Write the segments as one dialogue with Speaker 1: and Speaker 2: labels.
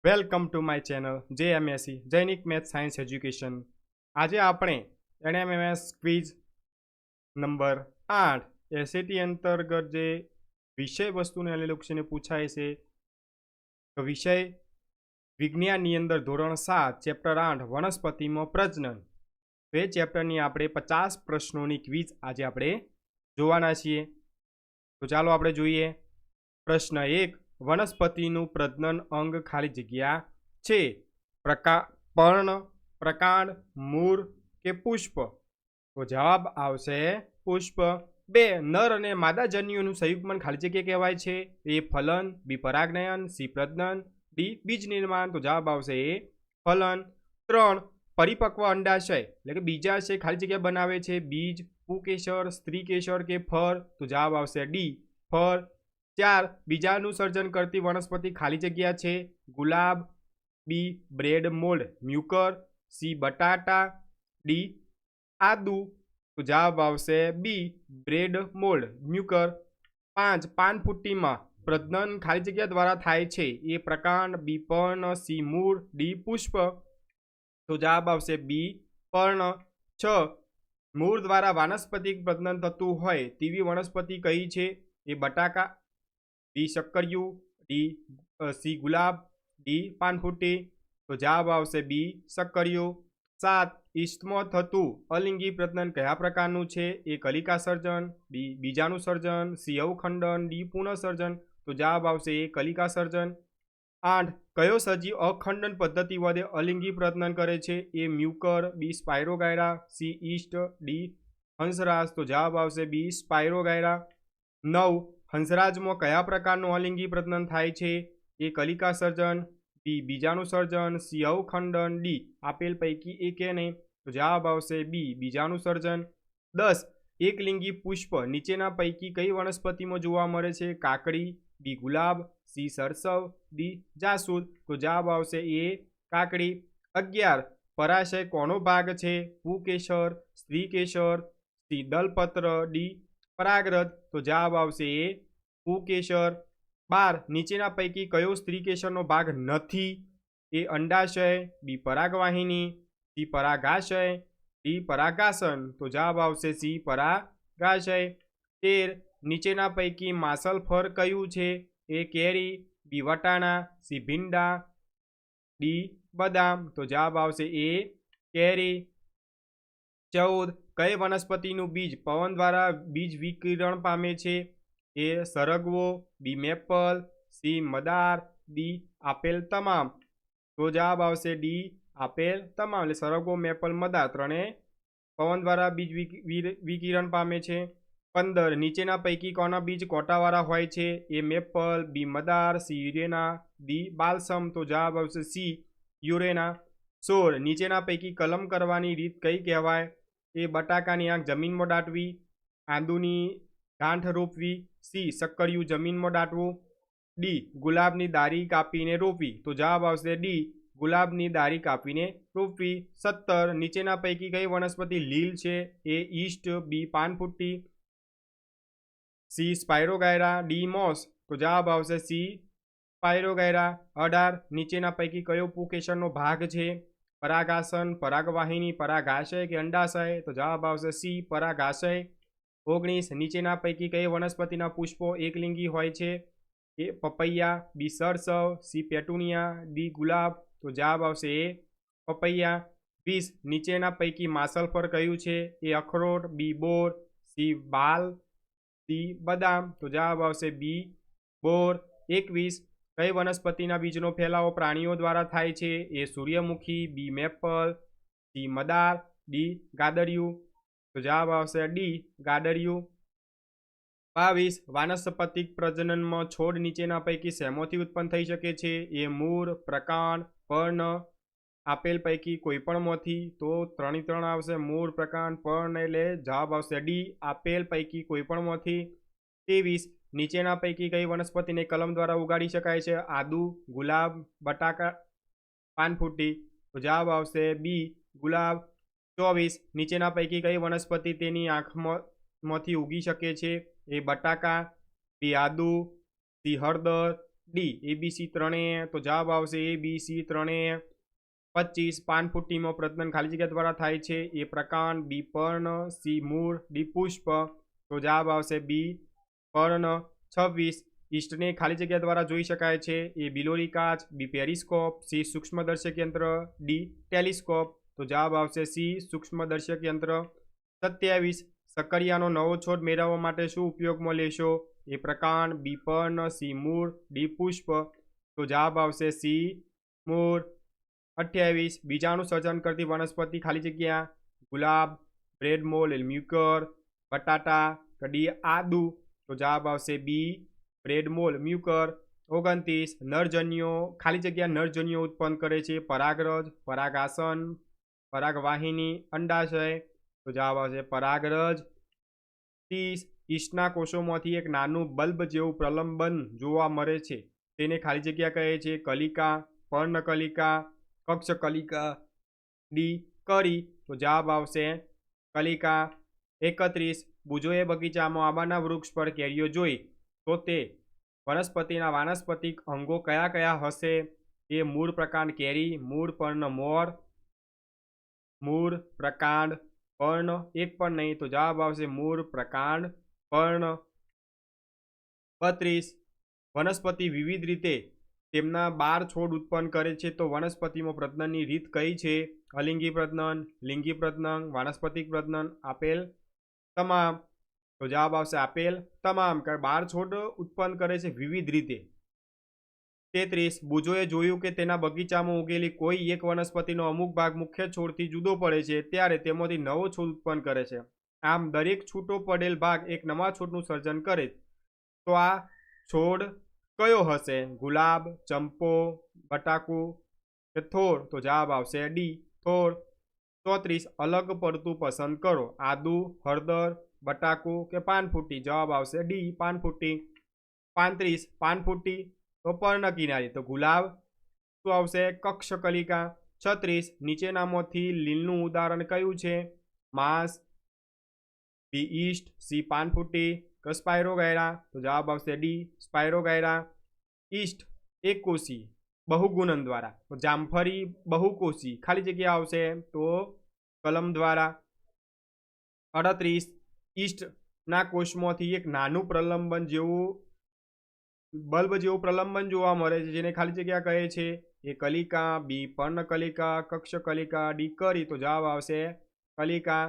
Speaker 1: Welcome to my channel JMSC Jainik math science education. આજે આપણે NMMS quiz number 8 SAT અંતર્ગત જે વિષય વસ્તુને અનુલક્ષીને પૂછાય છે તો વિષય વિજ્ઞાનની અંદર ધોરણ 7 ચેપ્ટર 8 વનસ્પતિમાં પ્રજનન, તો એ ચેપ્ટરની આપણે 50 પ્રશ્નોની ક્વિઝ આજે આપણે જોવાના છીએ। તો ચાલો આપણે જોઈએ। પ્રશ્ન 1, વનસ્પતિનું પ્રજનન અંગ ખાલી જગ્યા છે। પર્ણ, પ્રકાંડ, મૂળ કે પુષ્પ? તો જવાબ આવશે પુષ્પ। 2, નર અને માદા જન્યુઓનું સંયુગ્મન ખાલી જગ્યા કહેવાય છે। એ ફલન, બી પરાગનયન, સી પ્રજનન, ડી બીજ નિર્માણ? તો જવાબ આવશે એ ફલન। 3, પરિપક્વ અંડાશય એટલે કે બીજાશય ખાલી જગ્યા બનાવે છે। બીજ, પુકેસર, સ્ત્રીકેસર કે ફળ? તો જવાબ આવશે ડી ફળ। 4, બીજાનું સર્જન કરતી વનસ્પતિ ખાલી જગ્યા છે। ગુલાબ, બી બ્રેડ મોલ્ડ મ્યુકર, સી બટાટા, ડી આદુ? તો જવાબ આવશે બી બ્રેડ મોલ્ડ મ્યુકર। 5, પાનફુટ્ટીમાં પ્રજનન ખાલી જગ્યા દ્વારા થાય છે। એ પ્રકાંડ, બી પર્ણ, સી મૂળ, ડી પુષ્પ? તો જવાબ આવશે બી પર્ણ। 6, મૂળ દ્વારા વાનસ્પતિક પ્રજનન થતું હોય તેવી વનસ્પતિ કઈ છે? એ બટાકા, બી શક્કરિયું, ડી સી ગુલાબ, ડી પાનફુટ્ટી? તો જવાબ આવશે બી શક્કરિયું। 7, ઈસ્ટમાં થતું અલિંગી પ્રજનન કયા પ્રકારનું છે? એ કલિકા સર્જન, બી બીજાનું સર્જન, સી અવખંડન, ડી પુનઃસર્જન? તો જવાબ આવશે એ કલિકા સર્જન। 8, કયો સજીવ અખંડન પદ્ધતિ વડે અલિંગી પ્રજનન કરે છે? એ મ્યુકર, બી spirogyra, C East, D Hansraj? તો જવાબ આવશે બી સ્પાયરોગાયરા। 9, હંસરાજમાં કયા પ્રકારનું અલિંગી પ્રજનન થાય છે? એ કલિકા સર્જન, બી બીજાનું સર્જન, સી અવખંડન, ડી આપેલ પૈકી એકે નહીં? તો જવાબ આવશે બી બીજાનું સર્જન। 10, એકલિંગી પુષ્પ નીચેના પૈકી કઈ વનસ્પતિમાં જોવા મળે છે? કાકડી, બી ગુલાબ, સી સરસવ, ડી જાસૂદ? તો જવાબ આવશે એ કાકડી। 11, પરાશય કોનો ભાગ છે? પુકેસર, સ્ત્રીકેસર, સી દલપત્ર, ડી પરાગરજ? તો જવાબ આવશે એ પુકેસર। 12, નીચેના પૈકી કયો સ્ત્રીકેસરનો ભાગ નથી? એ અંડાશય, બી પરાગવાહિની, સી પરાગાશય, ડી પરાગાસન? તો જવાબ આવશે સી પરાગાશય। 13, નીચેના પૈકી માસલ ફળ કયું છે? એ કેરી, બી વટાણા, સી ભીંડા, ડી બદામ? તો જવાબ આવશે એ કેરી। 14, કઈ વનસ્પતિનું બીજ પવન દ્વારા બીજ વિકિરણ પામે છે? એ સરગવો, બી મેપલ, સી મદાર, ડી આપેલ તમામ? તો જવાબ આવશે ડી આપેલ તમામ, એટલે સરગવો, મેપલ, મદાર ત્રણે પવન દ્વારા બીજ વિકિરણ પામે છે। 15, નીચેના પૈકી કોના બીજ કોટાવાળા હોય છે? એ મેપલ, બી મદાર, સી યુરેના, ડી બાલસમ? તો જવાબ આવશે સી યુરેના। 16, નીચેના પૈકી કલમ કરવાની રીત કઈ કહેવાય? એ બટાકાની આંખ જમીનમાં દાટવી, આદુની ગાંઠ રોપવી, સી શક્કરિયું જમીનમાં દાટવું, ડી ગુલાબની દારી કાપીને રોપવી? તો જવાબ આવશે ડી ગુલાબની દારી કાપીને રોપવી। 17, નીચેના પૈકી કઈ વનસ્પતિ લીલ છે? એ ઈસ્ટ, બી પાનફુટ્ટી, સી સ્પાયરોગાયરા, ડી મોસ? તો જવાબ આવશે સી સ્પાયરોગાયરા। 18, નીચેના પૈકી કયો પુકેસરનો ભાગ છે? પરાગાસન, પરાગવાહિની, પરાગાશય કે અંડાશય? તો જવાબ આવશે સી પરાગાશય। 19, નીચેના પૈકી કઈ વનસ્પતિના પુષ્પો એકલિંગી હોય છે? એ પપૈયા, બી સરસવ, સી પેટુનિયા, ડી ગુલાબ? તો જવાબ આવશે એ પપૈયા। 20, નીચેના પૈકી માસલ ફળ કયું છે? એ અખરોટ, બી બોર, સી બાલ, ડી બદામ? તો જવાબ આવશે બી બોર। 21, કઈ વનસ્પતિના બીજનો ફેલાવો પ્રાણીઓ દ્વારા થાય છે? એ સૂર્યમુખી, બી મેપલ, સી મદાર, ડી ગાદરિયું? તો જવાબ આવશે ડી ગાદરિયું। 22, વાનસ્પતિક પ્રજનનમાં છોડ નીચેના પૈકી શેમાંથી ઉત્પન્ન થઈ શકે છે? એ મૂળ, પ્રકાંડ, પર્ણ? આપેલ પૈકી કોઈપણમાંથી? તો 3 × 3 આવશે, મૂળ, પ્રકાંડ, પર્ણ, એટલે જવાબ આવશે ડી આપેલ પૈકી કોઈપણમાંથી। 23, નીચેના પૈકી કઈ વનસ્પતિને કલમ દ્વારા ઉગાડી શકાય છે? આદુ, ગુલાબ, બટાકા, પાનફુટ્ટી? તો જવાબ આવશે બી ગુલાબ। 24, નીચેના પૈકી કઈ વનસ્પતિ તેની આંખમાંથી ઉગી શકે છે? એ બટાકા, બી આદુ, સી હળદર, ડી ABC ત્રણેય, તો જવાબ આવશે ABC ત્રણેય. 25 પાનફુટ્ટીમાં પ્રજનન ખાલી જગ્યા દ્વારા થાય છે. એ પ્રકાંડ, બી પર્ણ, સી મૂળ, ડી પુષ્પ, તો જવાબ આવશે બી પર્ણ. 26 ઈસ્ટને ખાલી જગ્યા દ્વારા જોઈ શકાય છે. એ બિલોરી કાચ, બી પેરિસ્કોપ, સી સૂક્ષ્મદર્શક યંત્ર, ડી ટેલિસ્કોપ, તો જવાબ આવશે સી સૂક્ષ્મદર્શક યંત્ર. 27 સક્કરિયાનો નવો છોડ મેળવવા માટે શું ઉપયોગમાં લેશો? એ પ્રકાંડ, બી પર્ણ, સી મૂળ, ડી પુષ્પ, તો જવાબ આવશે સી મૂળ. 28 બીજાણુ સર્જન કરતી વનસ્પતિ ખાલી જગ્યા, ગુલાબ, બ્રેડ મોલ, મ્યુકર, બટાટા, ડી આદુ, તો જવાબ આવશે બી બ્રેડ મોલ, મ્યુકર. 29 નરજન્યો ખાલી જગ્યા નરજન્યો ઉત્પન્ન કરે છે. પરાગરજ, પરાગાસન, પરાગવાહિની, અંડાશય, તો જવાબ આવશે પરાગરજ. 30 ઈસ્ટના કોષોમાંથી એક નાનું બલ્બ જેવું પ્રલંબન જોવા મળે છે. તેને ખાલી જગ્યા કહે છે. કલિકા, પર્ણકલિકા, કક્ષકલિકા, ડી કરી, તો જવાબ આવશે કલિકા. 31 બુજોએ બગીચામાં આંબાના વૃક્ષ પર કેરીઓ જોઈ, તો તે વનસ્પતિના વાનસ્પતિક અંગો કયા કયા હશે? એ મૂળ પ્રકાંડ કેરી, મૂળ પર્ણ મોર, મૂળ પ્રકાંડ પર્ણ એક પણ નહીં, તો જવાબ આવશે મૂળ પ્રકાંડ પર્ણ. 32 વનસ્પતિ વિવિધ રીતે તેમના 12 છોડ ઉત્પન્ન કરે છે, તો વનસ્પતિમાં પ્રજનનની રીત કઈ છે? અલિંગી પ્રજનન, લિંગી પ્રજનન, વાનસ્પતિક પ્રજનન, આપેલ તમામ, તો જવાબ આવશે આપેલ તમામ. 12 છોડ ઉત્પન્ન કરે છે વિવિધ રીતે. 33 બુજોએ જોયું કે તેના બગીચામાં ઉગેલી કોઈ એક વનસ્પતિનો અમુક ભાગ મુખ્ય છોડથી જુદો પડે છે, ત્યારે તેમાંથી નવો છોડ ઉત્પન્ન કરે છે. આમ દરેક છૂટો પડેલ ભાગ એક નવા છોડનું સર્જન કરે, તો આ છોડ કયો હશે? ગુલાબ, ચંપો, બટાકુ કે થોર, તો જવાબ આવશે ડી થોર. 34 અલગ પડતું પસંદ કરો. આદુ, હળદર, બટાકુ કે પાનફુટ્ટી, જવાબ આવશે ડી પાનફુટ્ટી. 35 પાનફુટ્ટી તો પર્ણ કિનારી, તો ગુલાબ શું આવશે? કક્ષકલિકા. 36 નીચેનામાંથી લીલનું ઉદાહરણ કયું છે? માંસ, બી ઈસ્ટ, સી પાનફુટ્ટી કે સ્પાયરોગાયરા, તો જવાબ આવશે ડી સ્પાયરોગાયરા. ઈસ્ટ એકકોષી બહુગુણન દ્વારા, તો જામફળી બહુકોષી ખાલી જગ્યા આવશે તો કલમ દ્વારા. 38 ઈસ્ટના કોષમાંથી એક નાનું પ્રલંબન જેવું બલ્બ જેવું પ્રલંબન જોવા મળે છે, જેને ખાલી જગ્યા કહે છે. એ કલિકા, બી પર્ણકલિકા, કક્ષકલિકા, ડી કરી, તો જવાબ આવશે કલિકા.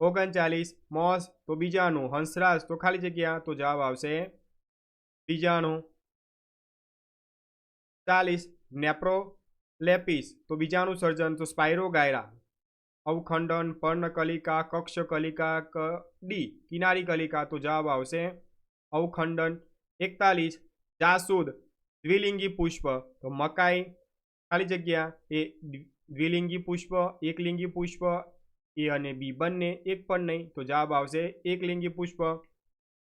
Speaker 1: 39 મોસ તો બીજાણુ, હંસરાજ તો ખાલી જગ્યા, તો જવાબ આવશે બીજાણુ. 40 નેપ્રોલેપિસ તો બીજાણુ સર્જન, તો સ્પાયરોગાયરા. અવખંડન, પર્ણકલિકા, કક્ષકલિકા, ડી કિનારી કલિકા, તો જવાબ આવશે અવખંડન. 41 જાસૂદ દ્વિલિંગી પુષ્પ, તો મકાઈ ખાલી જગ્યા એ દ્વિલિંગી પુષ્પ, એકલિંગી પુષ્પ, એ અને બી બંને એક પણ નહીં, તો જવાબ આવશે એકલિંગી પુષ્પ.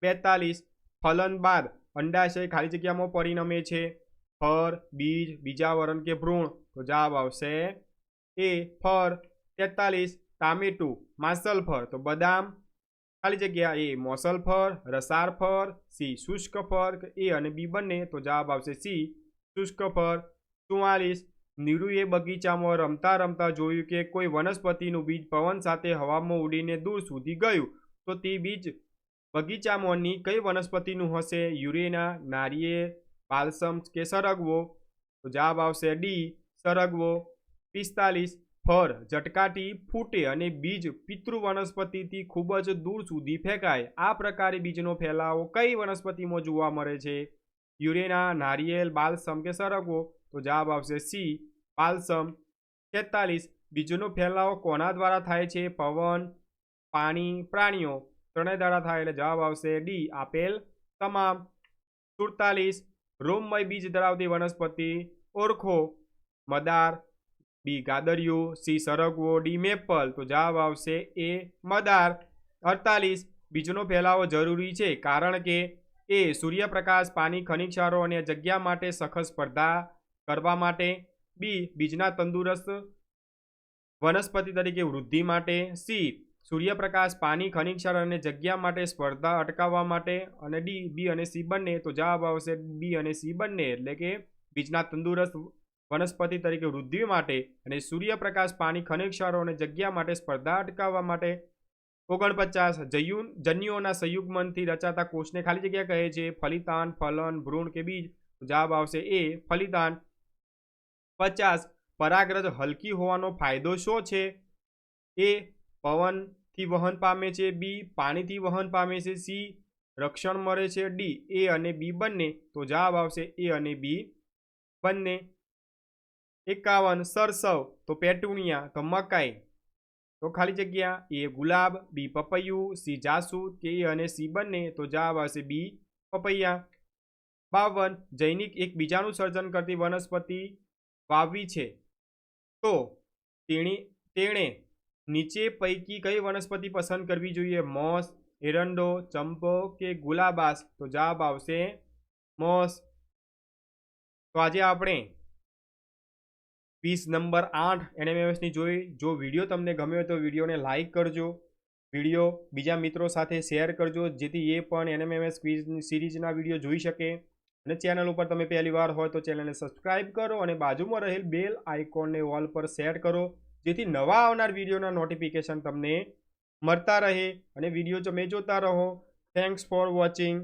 Speaker 1: 42 ફલન બાદ અંડાશય ખાલી જગ્યામાં પરિણમે છે. ફળ, બીજ, બીજાવરણ કે ભ્રૂણ, તો જવાબ આવશે એ ફળ. 43 ટામેટું માસલ ફળ, તો બદામ ખાલી જગ્યા એ મોસલ ફળ, રસાળ ફળ, સી શુષ્ક ફળ, એ અને બી બંને, તો જવાબ આવશે સી શુષ્ક ફળ. 44 નીરુએ બગીચામાં રમતા રમતા જોયું કે કોઈ વનસ્પતિનું બીજ પવન સાથે હવામાં ઉડીને દૂર સુધી ગયું, તો તે બીજ બગીચામાંની કઈ વનસ્પતિનું હશે? યુરેના, નારિયેળ, બાલસમ કે સરગવો, તો જવાબ આવશે ડી સરગવો. 45 ફળ ઝટકાથી ફૂટે અને બીજ પિતૃ વનસ્પતિથી ખૂબ જ દૂર સુધી ફેંકાય. આ પ્રકારે બીજનો ફેલાવો કઈ વનસ્પતિમાં જોવા મળે છે? યુરેના, નારિયેળ, બાલસમ કે સરગવો, તો જવાબ આવશે સી બાલસમ. 46 બીજનો ફેલાવો કોના દ્વારા થાય છે? પવન, પાણી, પ્રાણીઓ ત્રણેય દ્વારા થાય, એટલે જવાબ આવશે ડી આપેલ તમામ. 47 રોમમય બીજ ધરાવતી વનસ્પતિ ઓળખો. મદાર, બી ગાદરિયું, સી સરગવો, ડી મેપલ, તો જવાબ આવશે એ મદાર. 48 બીજનો ફેલાવો જરૂરી છે કારણ કે એ સૂર્યપ્રકાશ, પાણી, ખનિજ ક્ષારો અને જગ્યા માટે સખત સ્પર્ધા કરવા માટે. બી બીજના તંદુરસ્ત વનસ્પતિ તરીકે વૃદ્ધિ માટે. સી સૂર્યપ્રકાશ, પાણી, ખનિજ ક્ષાર અને જગ્યા માટે સ્પર્ધા અટકાવવા માટે. અને ડી બી અને સી બંને. તો જવાબ આવશે બી અને સી બંને, એટલે કે બીજના તંદુરસ્ત વનસ્પતિ તરીકે વૃદ્ધિ માટે અને સૂર્યપ્રકાશ, પાણી, ખનિજ ક્ષારો અને જગ્યા માટે સ્પર્ધા અટકાવવા માટે. 49 જન્યુઓના સંયુગ્મનથી રચાતા કોષને ખાલી જગ્યા કહે છે? ફલિતાન, ફલન, ભ્રૂણ કે બીજ. જવાબ આવશે એ ફલિતાન. 50 પરાગરજ હલકી હોવાનો ફાયદો શું છે? એ પવનથી વહન પામે છે, બી પાણીથી વહન પામે છે, સી રક્ષણ મળે છે, ડી એ અને બી બંને. તો જવાબ આવશે એ અને બી બંને. 51 સરસવ તો પેટુનિયા તો મકાઈ. તો ખાલી જગ્યા એ ગુલાબ, બી પપૈયું, સી જાસૂદ કે એ અને સી બંને. તો જવાબ આવશે બી પપૈયા. 52 જૈનિક એક બીજાનું સર્જન કરતી વનસ્પતિ વાવી છે, તો તેણે નીચે પૈકી કઈ વનસ્પતિ પસંદ કરવી જોઈએ? મોસ, એરંડો, ચંપો કે ગુલાબાસ. તો જવાબ આવશે મોસ. તો આજે આપણે 20 નંબર 8 એનએમએમએસની જોઈ. જો વિડીયો તમને ગમ્યો તો વિડીયોને લાઇક કરજો, વિડીયો બીજા મિત્રો સાથે શેર કરજો, જેથી એ પણ એનએમએમએસ ક્વિઝની સિરીઝના વિડીયો જોઈ શકે. અને ચેનલ ઉપર તમે પહેલી વાર હોય તો ચેનલને સબસ્ક્રાઇબ કરો અને બાજુમાં રહેલ બેલ આઇકોનને ઓલ પર સેટ કરો, જેથી નવા આવનાર વિડીયોના નોટિફિકેશન તમને મળતા રહે અને વિડીયો તમે જોતા રહો. Thanks for watching.